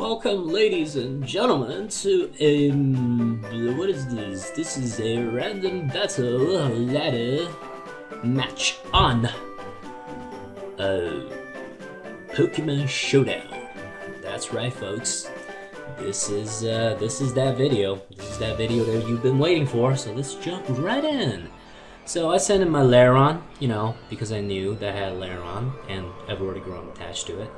Welcome, ladies and gentlemen, to what is this? This is a random battle ladder match on Pokemon Showdown. That's right, folks. This is that video. This is that video that you've been waiting for. So let's jump right in. So I sent in my Lairon, you know, because I knew that I had Lairon, and I've already grown attached to it.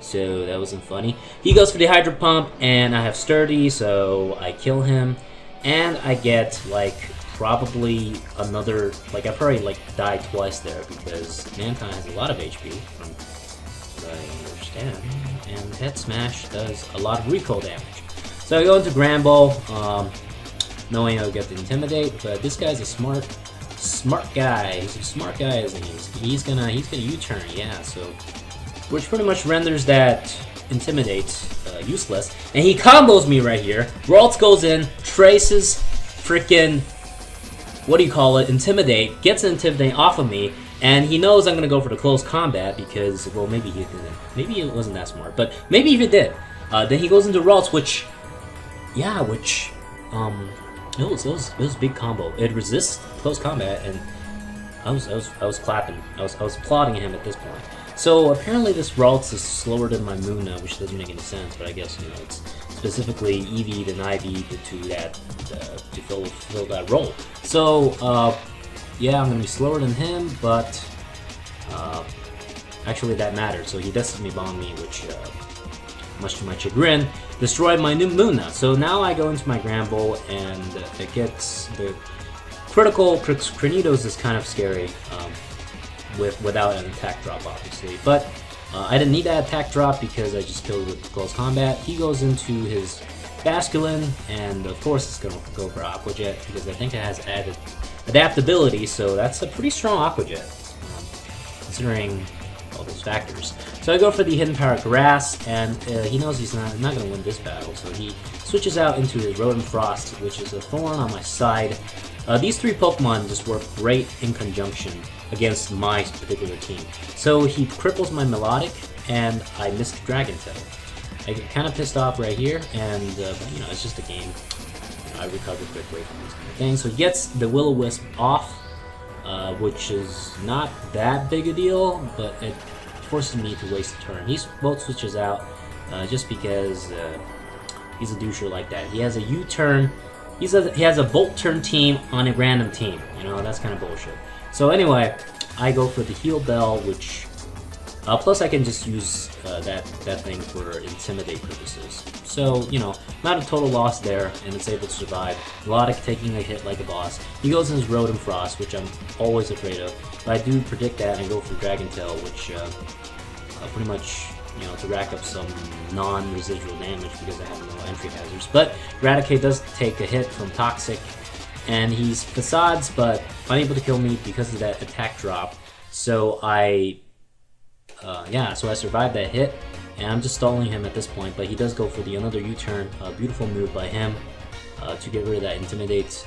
So that wasn't funny. He goes for the Hydro Pump, and I have Sturdy, so I kill him, and I get like probably another, like I probably like died twice there because Mankind has a lot of HP from what I understand, and Head Smash does a lot of recoil damage. So I go into Granbull, knowing I'll get the Intimidate, but this guy's a smart guy. He's a smart guy, isn't he? He's gonna U-turn, yeah. So, which pretty much renders that Intimidate useless, and he combos me right here. Ralts goes in, traces, freaking, what do you call it? Intimidate, gets an Intimidate off of me, and he knows I'm gonna go for the close combat because, well, maybe he didn't. Maybe it wasn't that smart, but maybe if it did. Then he goes into Ralts, which, yeah, it was a big combo. It resists close combat, and I was clapping. I was applauding him at this point. So apparently this Ralts is slower than my Munna, which doesn't make any sense. But I guess, you know, it's specifically EV'd and IV'd to that to fill that role. So yeah, I'm gonna be slower than him, but actually that mattered. So he Destiny Bombed me, which much to my chagrin, destroyed my new Munna. So now I go into my Granbull, and it gets the critical. Cranidos is kind of scary without an attack drop, obviously. But I didn't need that attack drop because I just killed with close combat. He goes into his Basculin, and of course it's going to go for Aqua Jet because I think it has added adaptability. So that's a pretty strong Aqua Jet, considering all those factors. So I go for the Hidden Power Grass, and he knows he's not going to win this battle, so he switches out into his Rodent Frost, which is a thorn on my side. These three Pokemon just work great in conjunction against my particular team. So he cripples my Melodic, and I missed Dragon Tail. I get kind of pissed off right here, and but, you know, it's just a game. You know, I recover quickly from these kind of things. So he gets the Will-O-Wisp off, which is not that big a deal, but it forces me to waste a turn. He both switches out just because he's a doucher like that. He has a U-turn. He has a Volt Turn team on a random team. You know, that's kind of bullshit. So anyway, I go for the Heal Bell, which plus I can just use that thing for Intimidate purposes. So, you know, not a total loss there, and it's able to survive. Melodic taking a hit like a boss. He goes in his Rodent Frost, which I'm always afraid of. But I do predict that and go for Dragon Tail, which pretty much, you know, to rack up some non-residual damage because I have no entry hazards. But Raticate does take a hit from Toxic, and he's Facades, but unable to kill me because of that attack drop. So I survived that hit, and I'm just stalling him at this point. But he does go for the another U-turn. Beautiful move by him to get rid of that Intimidate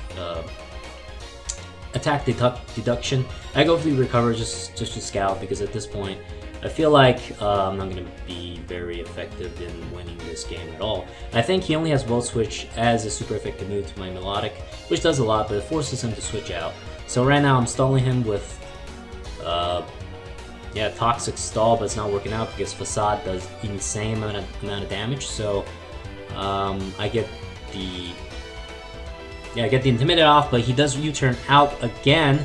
attack deduction. I go for the Recover just to scout because at this point I feel like I'm not going to be very effective in winning this game at all. I think he only has Volt Switch as a super effective move to my Melodic, which does a lot, but it forces him to switch out. So right now I'm stalling him with Toxic Stall, but it's not working out because Facade does insane amount of damage. So I get the Intimidate off, but he does U-turn out again,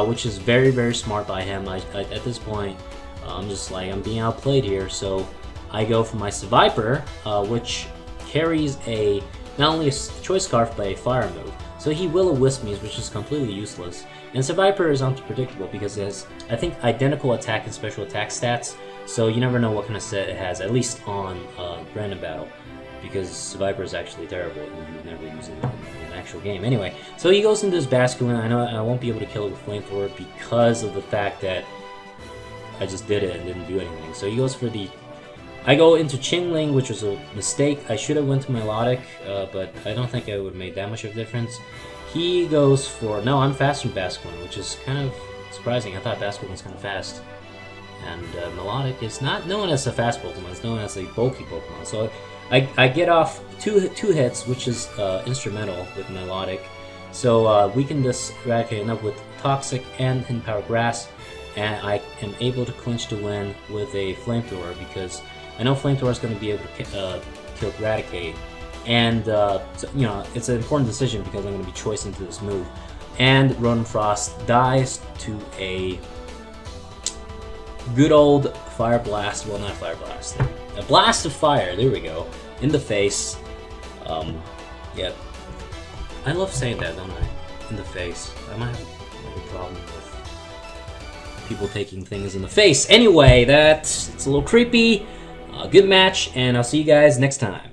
which is very, very smart by him. At this point, I'm just like, I'm being outplayed here, so I go for my Seviper, which carries not only a Choice Scarf, but a Fire move. So he Will-O-Wisp me, which is completely useless. And Seviper is unpredictable because it has, I think, identical attack and special attack stats, so you never know what kind of set it has, at least on random battle, because Seviper is actually terrible and you would never use it in an actual game. Anyway, so he goes into this Basculin. I know I won't be able to kill it with Flamethrower because of the fact that I just did it and didn't do anything. So he goes for the... I go into Chingling, which was a mistake. I should have went to Melodic, but I don't think I would have made that much of a difference. He goes for... No, I'm faster than Basculin, which is kind of surprising. I thought Basculin was kind of fast. And Melodic is not known as a fast Pokemon, it's known as a bulky Pokemon. So I get off two hits, which is instrumental with Melodic. So we can just eradicate enough with Toxic and Hidden Power Grass, and I am able to clinch the win with a Flamethrower, because I know Flamethrower is going to be able to kill Eradicate. And, so, you know, it's an important decision because I'm going to be choicing to this move. And Rotom Frost dies to a good old Fire Blast. Well, not Fire Blast. A Blast of Fire, there we go. In the face. Yeah. I love saying that, don't I? In the face. I might have a problem with people taking things in the face. Anyway, it's a little creepy. Good match, and I'll see you guys next time.